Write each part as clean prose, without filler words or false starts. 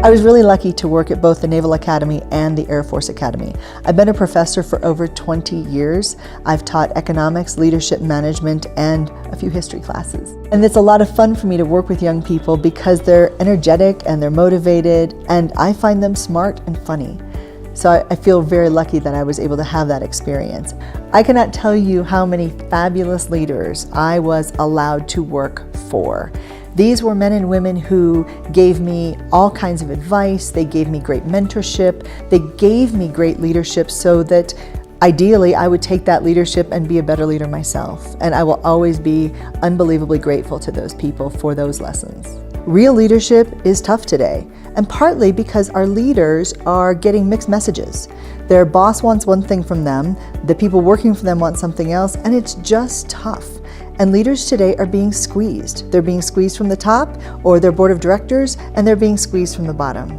I was really lucky to work at both the Naval Academy and the Air Force Academy. I've been a professor for over 20 years. I've taught economics, leadership management, and a few history classes. And it's a lot of fun for me to work with young people because they're energetic and they're motivated, and I find them smart and funny. So I feel very lucky that I was able to have that experience. I cannot tell you how many fabulous leaders I was allowed to work for. These were men and women who gave me all kinds of advice. They gave me great mentorship. They gave me great leadership so that ideally I would take that leadership and be a better leader myself. And I will always be unbelievably grateful to those people for those lessons. Real leadership is tough today, and partly because our leaders are getting mixed messages. Their boss wants one thing from them, the people working for them want something else, and it's just tough. And leaders today are being squeezed. They're being squeezed from the top or their board of directors, and they're being squeezed from the bottom.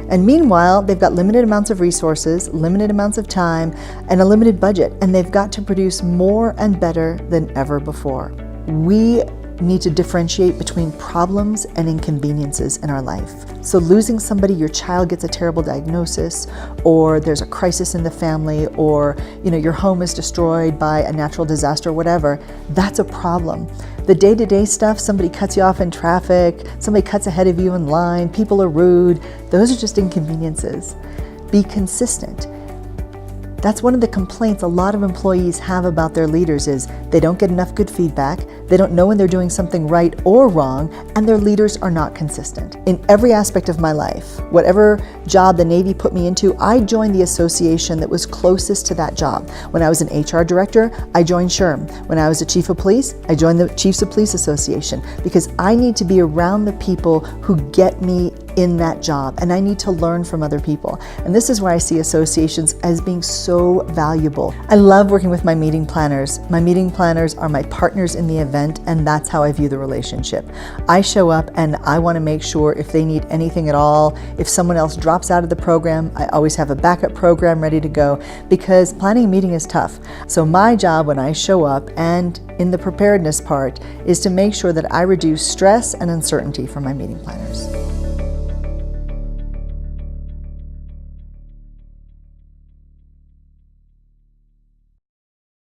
And meanwhile, they've got limited amounts of resources, limited amounts of time, and a limited budget, and they've got to produce more and better than ever before. We need to differentiate between problems and inconveniences in our life. So losing somebody, your child gets a terrible diagnosis, or there's a crisis in the family, or your home is destroyed by a natural disaster, whatever, that's a problem. The day-to-day stuff, somebody cuts you off in traffic, somebody cuts ahead of you in line, people are rude, those are just inconveniences. Be consistent. That's one of the complaints a lot of employees have about their leaders is they don't get enough good feedback, they don't know when they're doing something right or wrong, and their leaders are not consistent. In every aspect of my life, whatever job the Navy put me into, I joined the association that was closest to that job. When I was an HR director, I joined SHRM. When I was a chief of police, I joined the Chiefs of Police Association because I need to be around the people who get me in that job, and I need to learn from other people. And this is why I see associations as being so valuable. I love working with my meeting planners. My meeting planners are my partners in the event, and that's how I view the relationship. I show up and I want to make sure if they need anything at all, if someone else drops out of the program, I always have a backup program ready to go because planning a meeting is tough. So my job when I show up and in the preparedness part is to make sure that I reduce stress and uncertainty for my meeting planners.